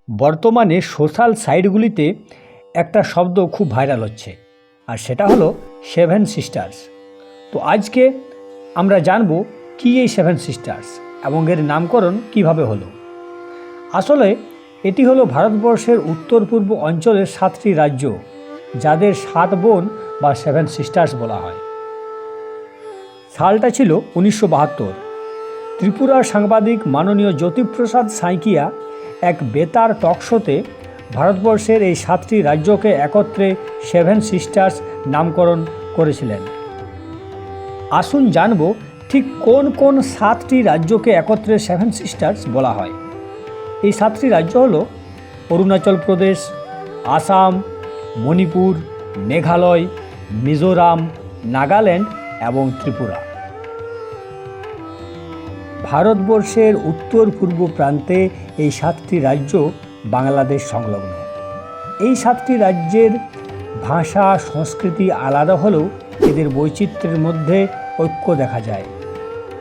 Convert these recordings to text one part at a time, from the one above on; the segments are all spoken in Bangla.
বর্তমানে সোশ্যাল সাইটগুলিতে একটা শব্দ খুব ভাইরাল হচ্ছে, আর সেটা হলো সেভেন সিস্টার্স। তো আজকে আমরা জানব কি এই সেভেন সিস্টার্স এবং এর নামকরণ কিভাবে হলো। আসলে এটি হলো ভারতবর্ষের উত্তর পূর্ব অঞ্চলের 7টি রাজ্য, যাদের 7 বোন বা সেভেন সিস্টার্স বলা হয়। সালটা ছিল 1972। ত্রিপুরার সাংবাদিক মাননীয় জ্যোতিপ্রসাদ সাঁইকিয়া এক বেতার টক শোতে ভারতবর্ষের এই 7টি রাজ্যকে একত্রে সেভেন সিস্টার্স নামকরণ করেছিলেন। আসুন জানব ঠিক কোন কোন 7টি রাজ্যকে একত্রে সেভেন সিস্টার্স বলা হয়। এই 7টি রাজ্য হল অরুণাচল প্রদেশ, আসাম, মণিপুর, মেঘালয়, মিজোরাম, নাগাল্যান্ড এবং ত্রিপুরা। ভারতবর্ষের উত্তর পূর্ব প্রান্তে এই 7টি রাজ্য বাংলাদেশ সংলগ্ন। এই 7টি রাজ্যের ভাষা সংস্কৃতি আলাদা হলেও এদের বৈচিত্র্যের মধ্যে ঐক্য দেখা যায়,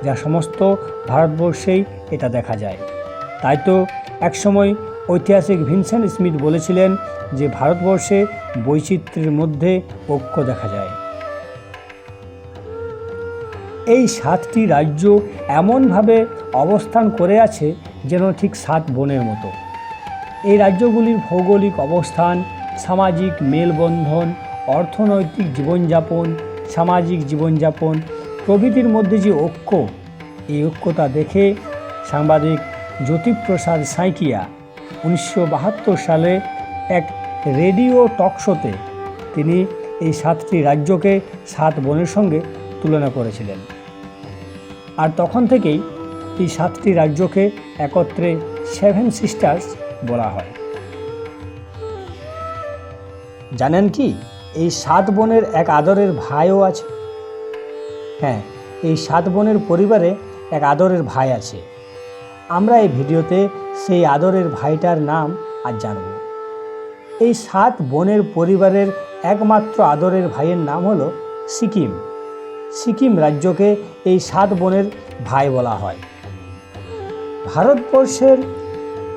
যা সমস্ত ভারতবর্ষেই এটা দেখা যায়। তাই তো একসময় ঐতিহাসিক ভিনসেন্ট স্মিথ বলেছিলেন যে ভারতবর্ষে বৈচিত্র্যের মধ্যে ঐক্য দেখা যায়। এই 7টি রাজ্য এমনভাবে অবস্থান করে আছে যেন ঠিক 7 বোনের মতো। এই রাজ্যগুলির ভৌগোলিক অবস্থান, সামাজিক মেলবন্ধন, অর্থনৈতিক জীবনযাপন, সামাজিক জীবনযাপন প্রভৃতির মধ্যে যে ঐক্য, এই ঐক্যতা দেখে সাংবাদিক জ্যোতিপ্রসাদ সাঁইকিয়া 1972 সালে এক রেডিও টক শোতে তিনি এই 7টি রাজ্যকে 7 বোনের সঙ্গে তুলনা করেছিলেন। আর তখন থেকেই এই 7টি রাজ্যকে একত্রে সেভেন সিস্টার্স বলা হয়। জানেন কি, এই 7 বোনের এক আদরের ভাইও আছে। হ্যাঁ, এই 7 বোনের পরিবারে এক আদরের ভাই আছে। আমরা এই ভিডিওতে সেই আদরের ভাইটার নাম আজ জানব। এই 7 বোনের পরিবারের একমাত্র আদরের ভাইয়ের নাম হলো সিকিম। সিকিম রাজ্যকে এই 7 বোনের ভাই বলা হয়। ভারতবর্ষের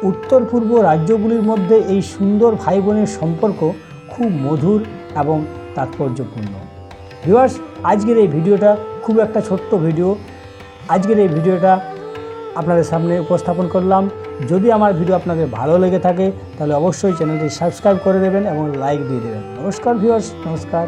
উত্তর পূর্ব রাজ্যগুলির মধ্যে এই সুন্দর ভাই বোনের সম্পর্ক খুব মধুর এবং তাৎপর্যপূর্ণ। ভিউয়ার্স, আজকের এই ভিডিওটা খুব একটা ছোট্ট ভিডিও। আজকের এই ভিডিওটা আপনাদের সামনে উপস্থাপন করলাম। যদি আমার ভিডিও আপনাদের ভালো লেগে থাকে তাহলে অবশ্যই চ্যানেলটি সাবস্ক্রাইব করে দেবেন এবং লাইক দিয়ে দেবেন। নমস্কার ভিউয়ার্স, নমস্কার।